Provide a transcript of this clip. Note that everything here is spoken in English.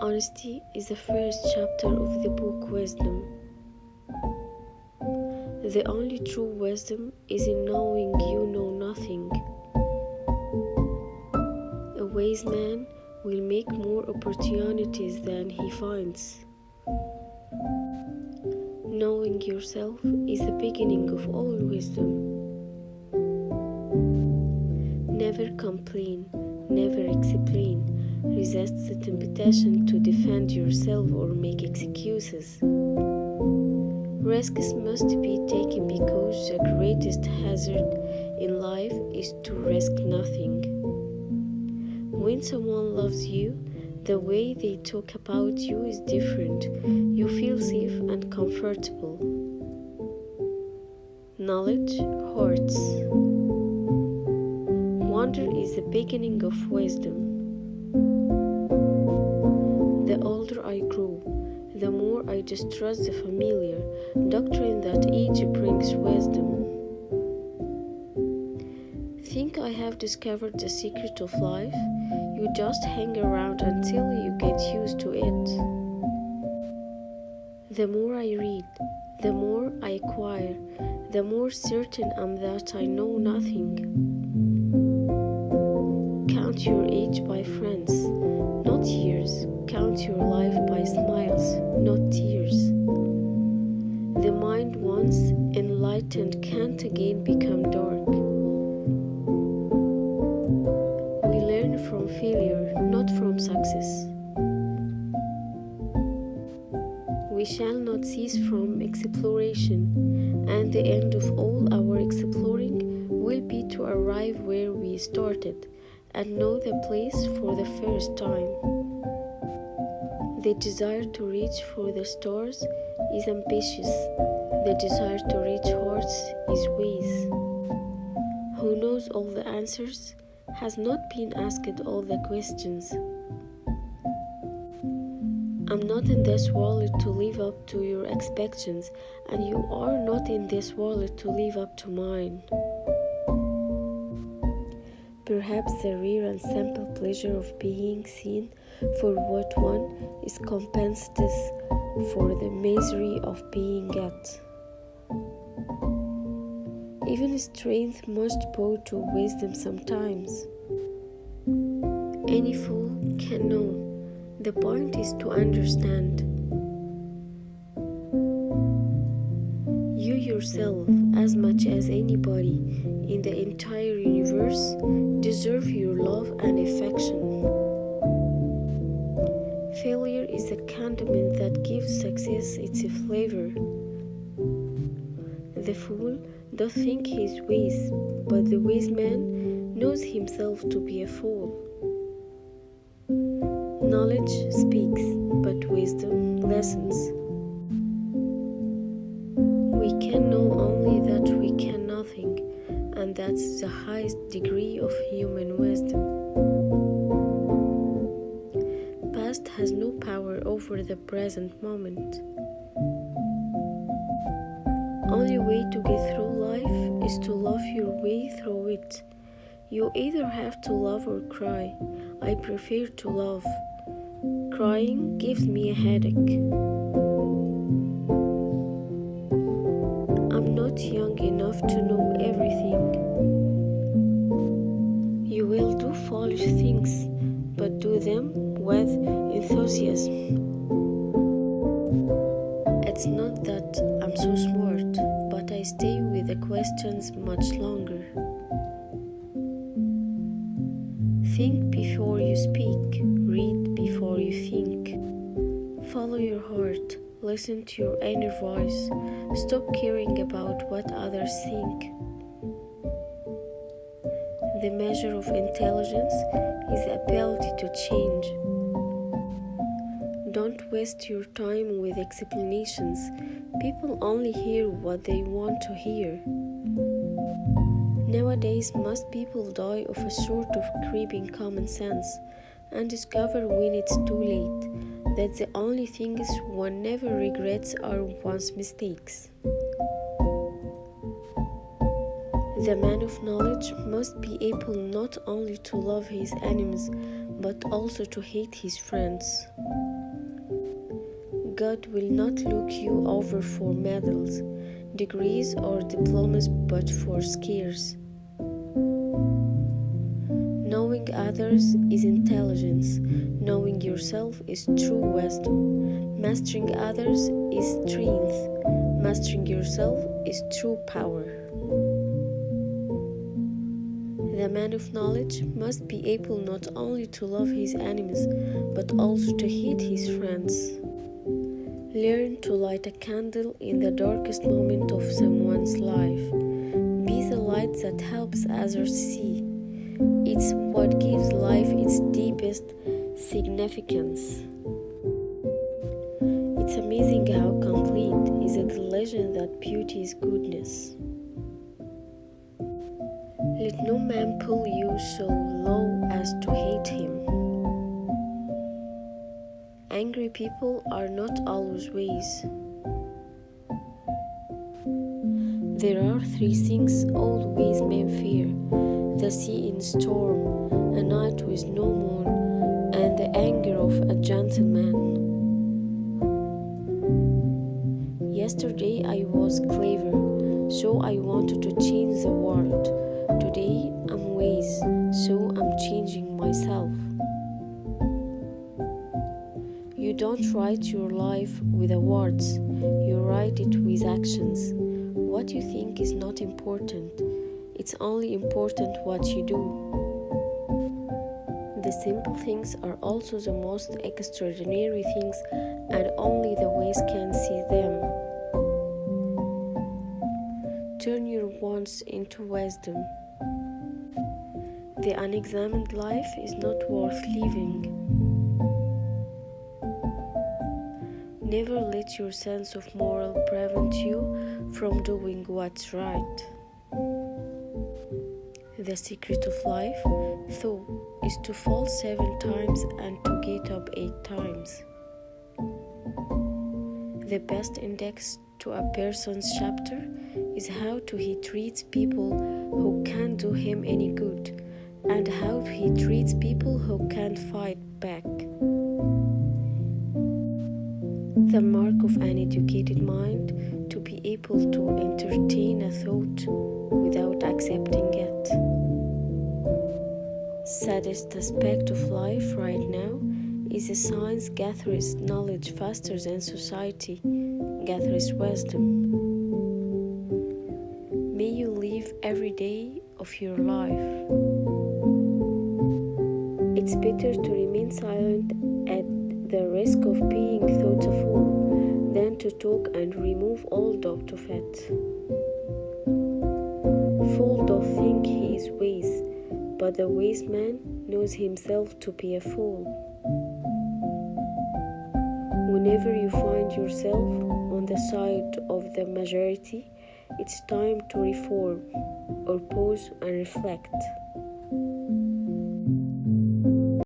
Honesty is the first chapter of the book Wisdom. The only true wisdom is in knowing you know nothing. A wise man will make more opportunities than he finds. Knowing yourself is the beginning of all wisdom. Never complain, never explain. Resist the temptation to defend yourself or make excuses. Risks must be taken because the greatest hazard in life is to risk nothing. When someone loves you, the way they talk about you is different. You feel safe and comfortable. Knowledge hurts. Wonder is the beginning of wisdom. The older I grow, the more I distrust the familiar doctrine that age brings wisdom. Think I have discovered the secret of life? You just hang around until you get used to it. The more I read, the more I acquire, the more certain I'm that I know nothing. Count your age by friends, not years. Count your life by smiles, not tears. The mind once enlightened can't again become dark. We learn from failure, not from success. We shall not cease from exploration, and the end of all our exploring will be to arrive where we started and know the place for the first time. The desire to reach for the stars is ambitious. The desire to reach hearts is wise. Who knows all the answers has not been asked all the questions. I'm not in this world to live up to your expectations, and you are not in this world to live up to mine. Perhaps the rare and simple pleasure of being seen for what one is compensated for the misery of being at. Even strength must bow to wisdom sometimes. Any fool can know. The point is to understand. You yourself, as much as anybody in the entire universe, deserve your love and affection. Failure is a condiment that gives success its flavor. The fool doth think he is wise, but the wise man knows himself to be a fool. Knowledge speaks, but wisdom listens. We can know only that we can nothing, and that's the highest degree of human wisdom. Past has no power over the present moment. Only way to get through life is to love your way through it. You either have to love or cry. I prefer to love. Crying gives me a headache. I'm not young enough to know everything. You will do foolish things, but do them with enthusiasm. It's not that I'm so smart, but I stay with the questions much longer. Think before you speak. Read before you think. Follow your heart. Listen to your inner voice. Stop caring about what others think. The measure of intelligence is the ability to change. Don't waste your time with explanations. People only hear what they want to hear. Nowadays, most people die of a sort of creeping common sense and discover when it's too late that the only things one never regrets are one's mistakes. The man of knowledge must be able not only to love his enemies, but also to hate his friends. God will not look you over for medals, degrees, or diplomas, but for skills. Knowing others is intelligence. Knowing yourself is true wisdom. Mastering others is strength. Mastering yourself is true power. The man of knowledge must be able not only to love his enemies, but also to hate his friends. Learn to light a candle in the darkest moment of someone's life. Be the light that helps others see. It's what gives life its deepest significance. It's amazing how complete is the legend that beauty is goodness. Let no man pull you so low as to hate him. Angry people are not always wise. There are three things all wise men fear: the sea in storm, a night with no moon, and the anger of a gentleman. Yesterday I was clever, so I wanted to change the world. Today I'm wise, so I'm changing myself. You don't write your life with words, you write it with actions. What you think is not important. It's only important what you do. The simple things are also the most extraordinary things, and only the wise can see them. Turn your wants into wisdom. The unexamined life is not worth living. Never let your sense of moral prevent you from doing what's right. The secret of life, though, is to fall 7 times and to get up 8 times. The best index to a person's chapter is how he treats people who can't do him any good, and how he treats people who can't fight back. The mark of an educated mind to be able to entertain a thought without accepting it. Saddest aspect of life right now is the science gathers knowledge faster than society gathers wisdom. May you live every day of your life. It's better to remain silent at the risk of being thought a fool than to talk and remove all doubt of it. Fool doth think he is wise, but the wise man knows himself to be a fool. Whenever you find yourself on the side of the majority, it's time to reform or pause and reflect.